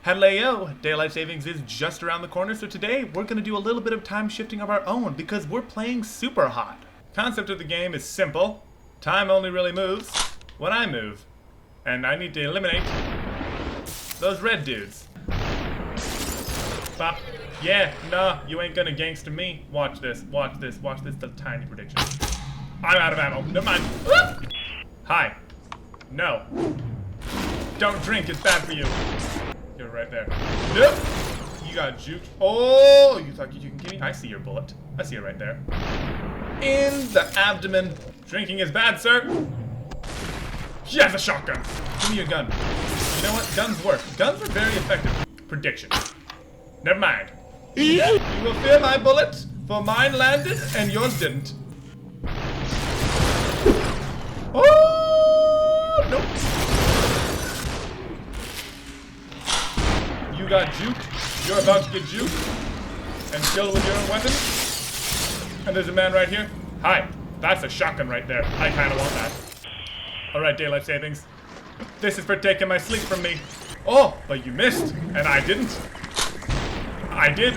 Hello! Daylight savings is just around the corner, so today we're going to do a little bit of time shifting of our own because we're playing Superhot. Concept of the game is simple. Time only really moves when I move. And I need to eliminate those red dudes. Bop. Yeah, nah, you ain't gonna gangster me. Watch this, watch this, watch this, the tiny prediction. I'm out of ammo. Never mind. Ah! Hi. No. Don't drink, it's bad for you. You're right there. Nope. You got juked. Oh, you thought you can get me? I see your bullet. I see it right there. In the abdomen. Drinking is bad, sir. He has a shotgun. Give me your gun. You know what? Guns work. Guns are very effective. Prediction. Never mind. You will fear my bullet, for mine landed and yours didn't. Oh, nope. You got juked. You're about to get juked and killed with your own weapon. And there's a man right here. Hi. That's a shotgun right there. I kind of want that. Alright, daylight savings. This is for taking my sleep from me. Oh, but you missed, and I didn't. I did.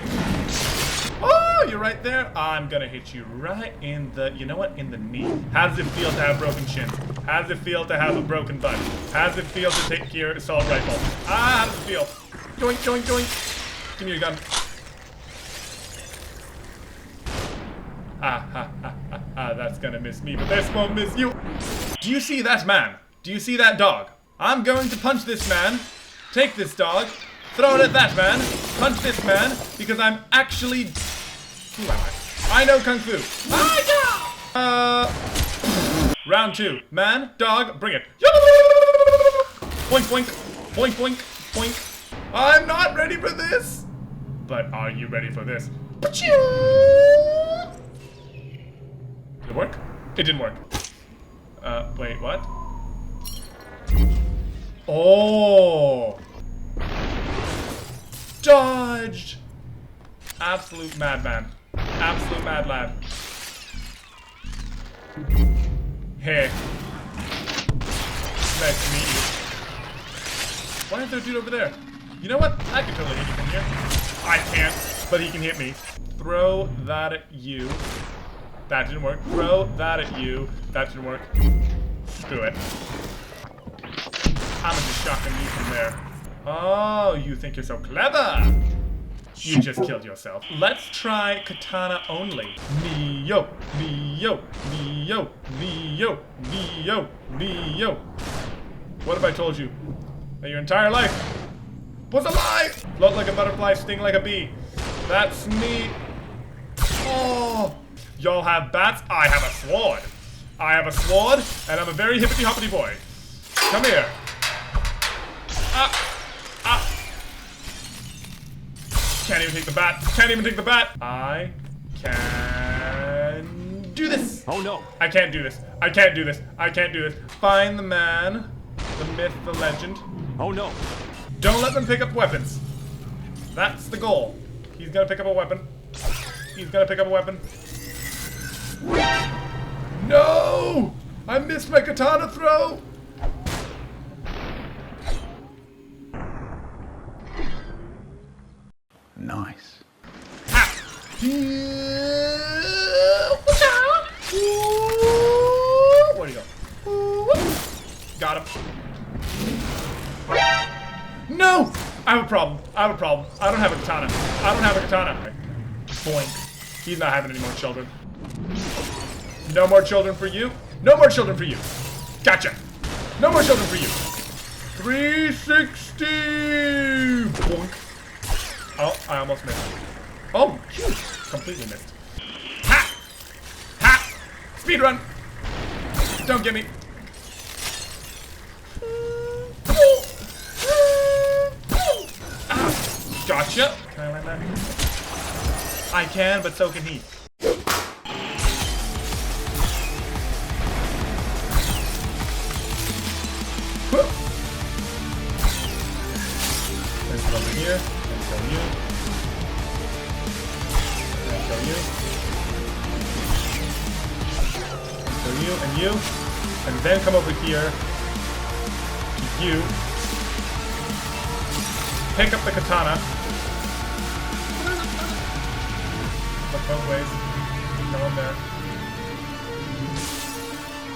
Oh, you're right there. I'm gonna hit you right in the, you know what, in the knee. How does it feel to have broken shins? How does it feel to have a broken butt? How does it feel to take your assault rifle? How does it feel? Joink, joink, joink. Give me your gun. That's gonna miss me, but this won't miss you. Do you see that man? Do you see that dog? I'm going to punch this man, take this dog, throw it at that man, punch this man, because I'm actually... Who am I? I know Kung Fu. Round 2. Man, dog, bring it. Boink, boink, boink, boink, boink. I'm not ready for this. But are you ready for this? Did it work? It didn't work. Wait, what? Oh! Dodged! Absolute madman. Absolute mad lad. Hey. Nice to meet you. Why is there a dude over there? You know what? I can totally hit you from here. I can't, but he can hit me. Throw that at you. That didn't work. Throw that at you. That didn't work. Screw it. I'm gonna just shotgun you from there. Oh, you think you're so clever? You just killed yourself. Let's try katana only. Neo, Neo, Neo, Neo, Neo, Neo. What have I told you? That your entire life was a lie! Float like a butterfly, sting like a bee. That's me. Oh. Y'all have bats, I have a sword. I have a sword, and I'm a very hippity-hoppity boy. Come here. Can't even take the bat. Can't even take the bat. I can do this. Oh no. I can't do this. I can't do this. I can't do this. Find the man, the myth, the legend. Oh no. Don't let them pick up weapons. That's the goal. He's gonna pick up a weapon. He's gonna pick up a weapon. No! I missed my katana throw! Nice. Ha! Where'd he go? Got him. No! I have a problem. I have a problem. I don't have a katana. I don't have a katana. Boink. He's not having any more children. No more children for you. No more children for you. Gotcha. No more children for you. 360. Boink. Oh, I almost missed. Oh, phew. Completely missed. Ha! Ha! Speed run. Don't get me. Ah, gotcha. Can I land that? I can, but so can he. Let's over here. Let's kill you. Let's kill you. Kill you and you. And then come over here to you. Pick up the katana. Look both ways. No one there.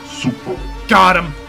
Super. Got him!